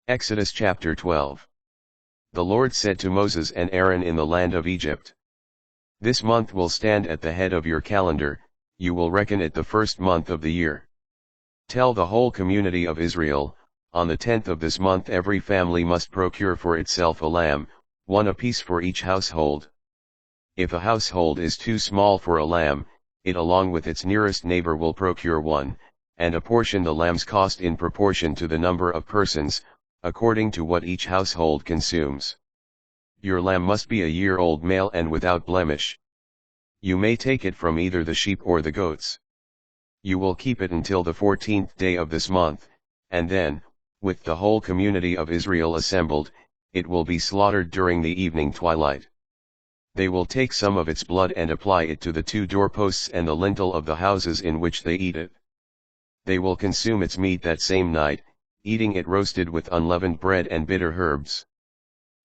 Exodus chapter 12. The Lord said to Moses and Aaron in the land of Egypt, "This month will stand at the head of your calendar, you will reckon it the first month of the year. Tell the whole community of Israel, on the 10th of this month every family must procure for itself a lamb, one apiece for each household. If a household is too small for a lamb, it along with its nearest neighbor will procure one, and apportion the lamb's cost in proportion to the number of persons, according to what each household consumes. Your lamb must be a year-old male and without blemish. You may take it from either the sheep or the goats. You will keep it until the 14th day of this month, and then, with the whole community of Israel assembled, it will be slaughtered during the evening twilight. They will take some of its blood and apply it to the two doorposts and the lintel of the houses in which they eat it. They will consume its meat that same night, eating it roasted with unleavened bread and bitter herbs.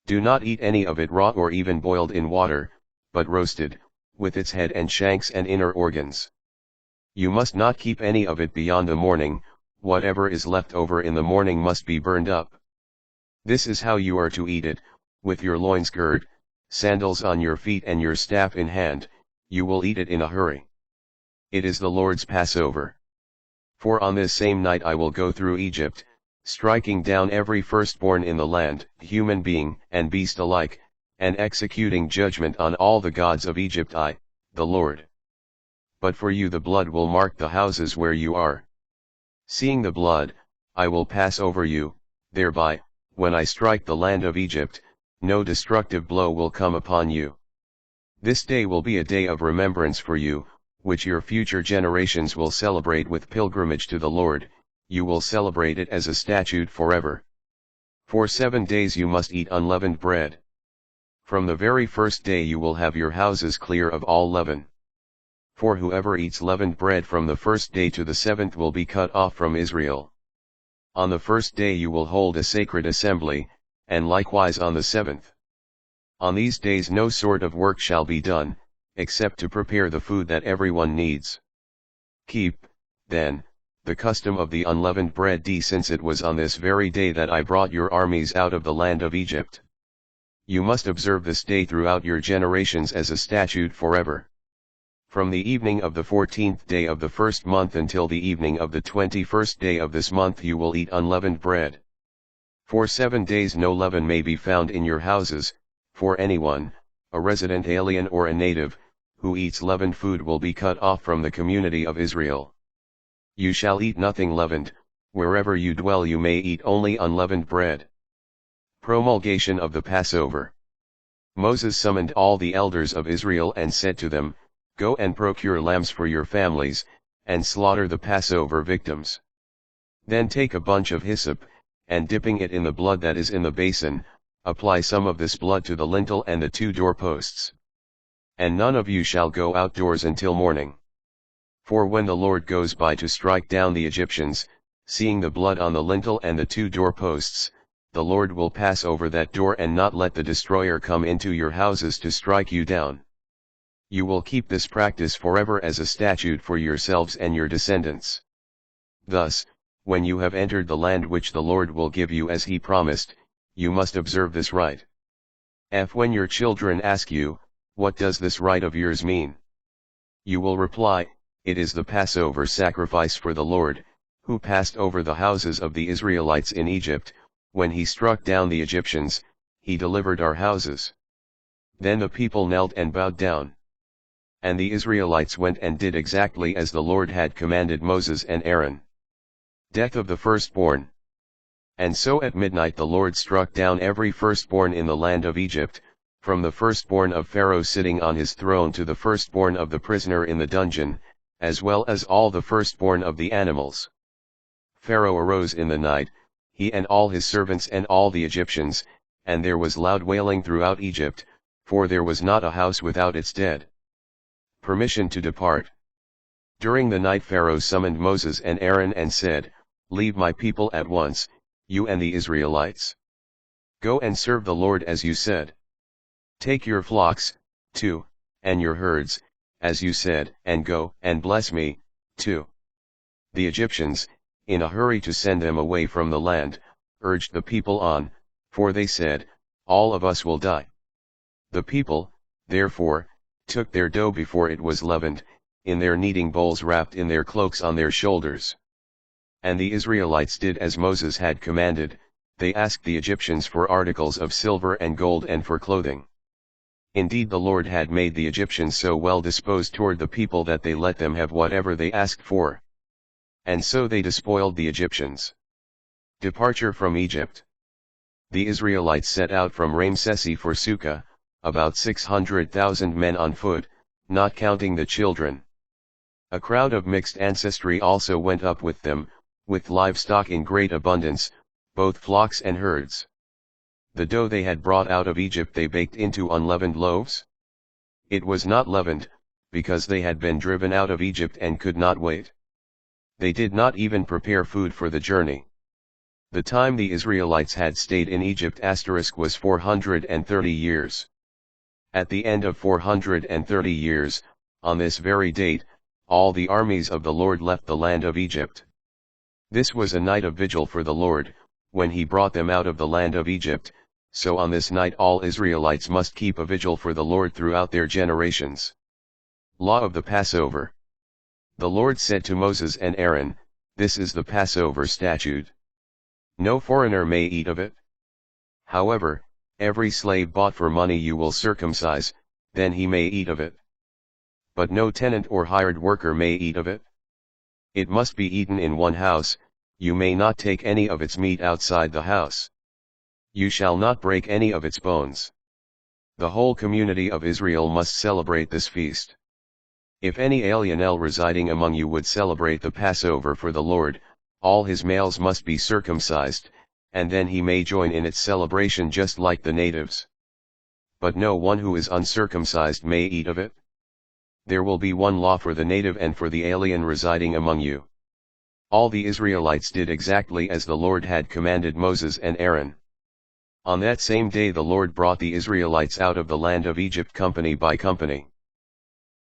Do not eat any of it raw or even boiled in water, but roasted, with its head and shanks and inner organs. You must not keep any of it beyond the morning, whatever is left over in the morning must be burned up. This is how you are to eat it, with your loins girt, sandals on your feet and your staff in hand, you will eat it in a hurry. It is the Lord's Passover. For on this same night I will go through Egypt, striking down every firstborn in the land, human being and beast alike, and executing judgment on all the gods of Egypt, I, the Lord. But for you the blood will mark the houses where you are. Seeing the blood, I will pass over you, thereby, when I strike the land of Egypt, no destructive blow will come upon you. This day will be a day of remembrance for you, which your future generations will celebrate with pilgrimage to the Lord, you will celebrate it as a statute forever. For 7 days you must eat unleavened bread. From the very first day you will have your houses clear of all leaven. For whoever eats leavened bread from the first day to the 7th will be cut off from Israel. On the first day you will hold a sacred assembly, and likewise on the 7th. On these days no sort of work shall be done, except to prepare the food that everyone needs. Keep, then, the custom of the unleavened bread since it was on this very day that I brought your armies out of the land of Egypt. You must observe this day throughout your generations as a statute forever. From the evening of the 14th day of the first month until the evening of the 21st day of this month you will eat unleavened bread. For 7 days no leaven may be found in your houses, for anyone, a resident alien or a native, who eats leavened food will be cut off from the community of Israel. You shall eat nothing leavened, wherever you dwell you may eat only unleavened bread. Promulgation of the Passover. Moses summoned all the elders of Israel and said to them, Go and procure lambs for your families, and slaughter the Passover victims. Then take a bunch of hyssop, and dipping it in the blood that is in the basin, apply some of this blood to the lintel and the two doorposts. And none of you shall go outdoors until morning. For when the Lord goes by to strike down the Egyptians, seeing the blood on the lintel and the two doorposts, the Lord will pass over that door and not let the destroyer come into your houses to strike you down. You will keep this practice forever as a statute for yourselves and your descendants. Thus, when you have entered the land which the Lord will give you as he promised, you must observe this rite. When your children ask you, what does this rite of yours mean? You will reply, it is the Passover sacrifice for the Lord, who passed over the houses of the Israelites in Egypt, when he struck down the Egyptians, he delivered our houses. Then the people knelt and bowed down. And the Israelites went and did exactly as the Lord had commanded Moses and Aaron. Death of the firstborn. And so at midnight the Lord struck down every firstborn in the land of Egypt, from the firstborn of Pharaoh sitting on his throne to the firstborn of the prisoner in the dungeon, as well as all the firstborn of the animals. Pharaoh arose in the night, he and all his servants and all the Egyptians, and there was loud wailing throughout Egypt, for there was not a house without its dead. Permission to depart. During the night Pharaoh summoned Moses and Aaron and said, Leave my people at once, you and the Israelites. Go and serve the Lord as you said. Take your flocks, too, and your herds, as you said, and go and bless me, too. The Egyptians, in a hurry to send them away from the land, urged the people on, for they said, "All of us will die." The people, therefore, took their dough before it was leavened, in their kneading bowls wrapped in their cloaks on their shoulders. And the Israelites did as Moses had commanded. They asked the Egyptians for articles of silver and gold and for clothing. Indeed, the Lord had made the Egyptians so well disposed toward the people that they let them have whatever they asked for. And so they despoiled the Egyptians. Departure from Egypt. The Israelites set out from Ramsesi for Sukkah, about 600,000 men on foot, not counting the children. A crowd of mixed ancestry also went up with them, with livestock in great abundance, both flocks and herds. The dough they had brought out of Egypt they baked into unleavened loaves. It was not leavened, because they had been driven out of Egypt and could not wait. They did not even prepare food for the journey. The time the Israelites had stayed in Egypt was 430 years. At the end of 430 years, on this very date, all the armies of the Lord left the land of Egypt. This was a night of vigil for the Lord, when he brought them out of the land of Egypt, so on this night all Israelites must keep a vigil for the Lord throughout their generations. Law of the Passover. The Lord said to Moses and Aaron, "This is the Passover statute. No foreigner may eat of it. However, every slave bought for money you will circumcise, then he may eat of it. But no tenant or hired worker may eat of it. It must be eaten in one house, you may not take any of its meat outside the house. You shall not break any of its bones." The whole community of Israel must celebrate this feast. If any alien residing among you would celebrate the Passover for the Lord, all his males must be circumcised, and then he may join in its celebration just like the natives. But no one who is uncircumcised may eat of it. There will be one law for the native and for the alien residing among you. All the Israelites did exactly as the Lord had commanded Moses and Aaron. On that same day the Lord brought the Israelites out of the land of Egypt company by company.